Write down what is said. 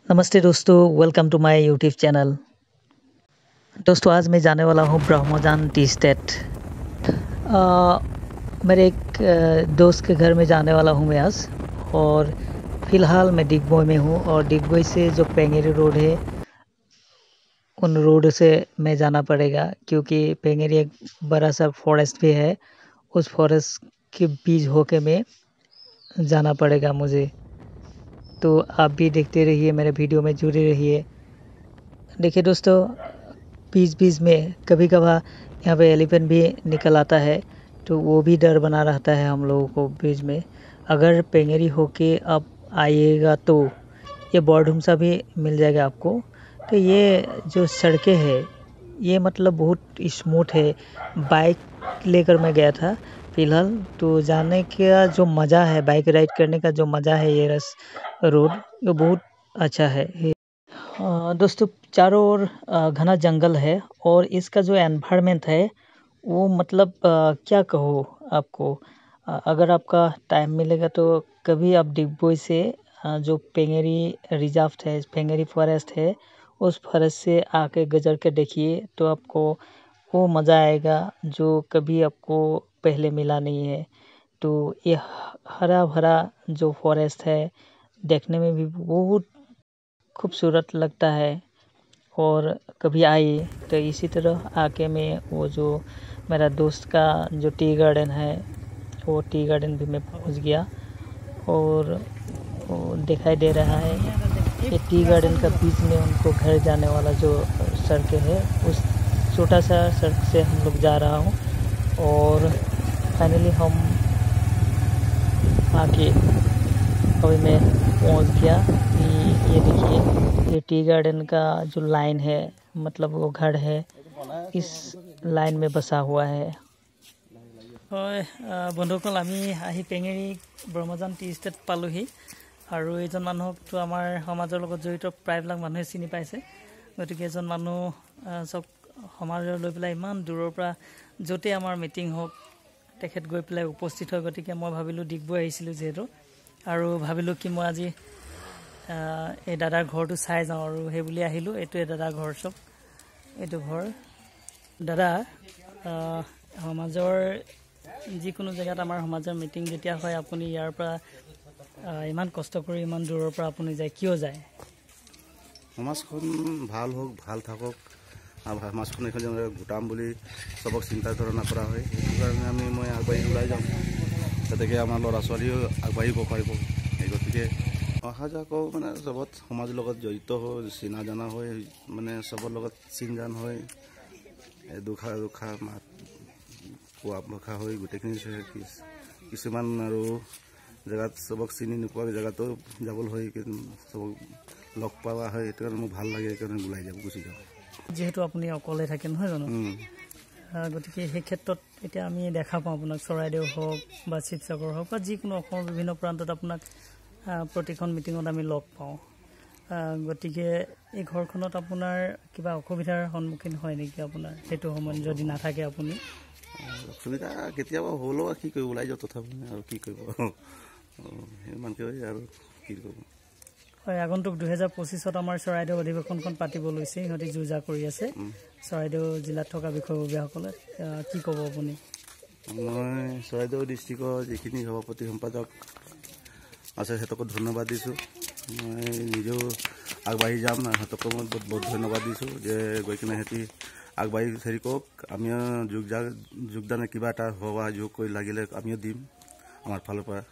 नमस्ते दोस्तों, welcome to my YouTube channel. दोस्तों आज मैं जाने वाला हूँ ब्रह्मजान टी स्टेट। मेरे एक दोस्त के घर में जाने वाला हूँ मैं आज। और फ़िलहाल मैं डिगबोई में हूँ और डिगबोई से जो पेंगेरी रोड है उन रोड से मैं जाना पड़ेगा, क्योंकि पेंगेरी एक बड़ा सा फॉरेस्ट भी है। उस फॉरेस्ट के बीच होके मैं जाना पड़ेगा मुझे। तो आप भी देखते रहिए, मेरे वीडियो में जुड़े रहिए। देखिए दोस्तों, बीच बीच में कभी कभार यहाँ पे एलिफेंट भी निकल आता है, तो वो भी डर बना रहता है हम लोगों को बीच में। अगर पेंगेरी होके आप आइएगा तो ये बॉर्डुमसा भी मिल जाएगा आपको। तो ये जो सड़कें हैं ये मतलब बहुत स्मूथ है। बाइक लेकर मैं गया था फ़िलहाल, तो जाने का जो मज़ा है, बाइक राइड करने का जो मज़ा है, ये रोड ये बहुत अच्छा है। दोस्तों चारों ओर घना जंगल है और इसका जो एनवायरनमेंट है वो मतलब क्या कहो आपको। अगर आपका टाइम मिलेगा तो कभी आप डिगबोई से जो पेंगेरी रिजर्व है, पेंगेरी फॉरेस्ट है, उस फॉरेस्ट से आके गुजर के देखिए तो आपको वो मज़ा आएगा जो कभी आपको पहले मिला नहीं है। तो ये हरा भरा जो फॉरेस्ट है देखने में भी बहुत खूबसूरत लगता है। और कभी आइए तो इसी तरह आके मैं वो जो मेरा दोस्त का जो टी गार्डन है वो टी गार्डन भी मैं पहुंच गया। और वो दिखाई दे रहा है ये टी गार्डन का बीच में उनको घर जाने वाला जो सड़क है, उस छोटा सा सड़क से हम लोग जा रहा हूँ। और फाइनली हम आके अभी मैं पहुंच गया। ये देखिए, ये टी गार्डन का जो लाइन है, मतलब वो घर है इस लाइन में बसा हुआ है। बंधुসকল আমি আহি পেঙেৰী ব্ৰহ্মজান টি ষ্টেট পালোহি। আৰু এইজন মানুহকতো আমাৰ সমাজৰ লগত জড়িত প্ৰায়বিলাক মানুহে চিনি পাইছে। গতিকে এজন মানুহ চব সমাজৰ লৈ পেলাই ইমান দূৰৰ পৰা য'তে আমাৰ মিটিং হওক তেখেত গৈ পেলাই উপস্থিত হয়। গতিকে মই ভাবিলোঁ ডিগবৈ আহিছিলোঁ যিহেতু, আৰু ভাবিলোঁ কি মই আজি এই দাদাৰ ঘৰটো চাই যাওঁ, আৰু সেই বুলি আহিলোঁ। এইটোৱে দাদাৰ ঘৰ, চব এইটো ঘৰ। দাদা সমাজৰ যিকোনো জেগাত আমাৰ সমাজৰ মিটিং যেতিয়া হয় আপুনি ইয়াৰ পৰা ইমান কষ্ট কৰি ইমান দূৰৰ পৰা আপুনি যায়, কিয় যায়? সমাজখন ভাল হওক, ভাল থাকক, আৰু সমাজখন এখন গোটাম বুলি চবক চিন্তা ধাৰণা কৰা হয়। সেইটো কাৰণে মই আগবাঢ়ি ওলাই যাওঁ, যাতে আমাৰ ল'ৰা ছোৱালীও আগবাঢ়িব পাৰিব। সেই গতিকে অহা যোৱা কৰোঁ, মানে চবত সমাজৰ লগত জড়িত হৈ চিনা জনা হৈ, মানে চবৰ লগত চিনজান হৈ দুখা মাত কোৱা ভাষা হৈ গোটেইখিনি কিছুমান আৰু জেগাত চবক চিনি নোপোৱা জেগাতো যাবলৈ হয়, চবক লগ পোৱা হয়। সেইটো কাৰণে মোৰ ভাল লাগে, সেইকাৰণে ওলাই যাব গুচি যাওঁ। যিহেতু আপুনি অকলে থাকে নহয় জানো, গতিকে সেই ক্ষেত্ৰত এতিয়া আমি দেখা পাওঁ আপোনাক চৰাইদেউ হওক বা শিৱসাগৰ হওক বা যিকোনো অসমৰ বিভিন্ন প্ৰান্তত আপোনাক প্ৰতিখন মিটিঙত আমি লগ পাওঁ। গতিকে এই ঘৰখনত আপোনাৰ কিবা অসুবিধাৰ সন্মুখীন হয় নেকি আপোনাৰ সেইটো সময়ত যদি নাথাকে আপুনি? অসুবিধা কেতিয়াবা হ'লেও কি কৰিব, ওলাই যাওঁ তথাপি আৰু কি কৰিব, সিমানকৈ আৰু কি কৰিব। হয়, আগন্তুক 2025 আমাৰ চৰাইদেউ অধিৱেশনখন পাতিব লৈছে, সিহঁতি যুঁজা কৰি আছে চৰাইদেউ জিলাত থকা বিষয়ববীয়াসকলে। কি ক'ব আপুনি? মই চৰাইদেউ ডিষ্ট্ৰিক্টৰ যিখিনি সভাপতি সম্পাদক আছে সিহঁতকো ধন্যবাদ দিছোঁ। মই নিজেও আগবাঢ়ি যাম, সিহঁতকো মই বহুত বহুত ধন্যবাদ দিছোঁ যে গৈ কিনে সিহঁতি আগবাঢ়ি হেৰি কৰক। আমিও যোগদানে কিবা এটা হোৱা যোগ কৰি লাগিলে আমিও দিম আমাৰ ফালৰ পৰা।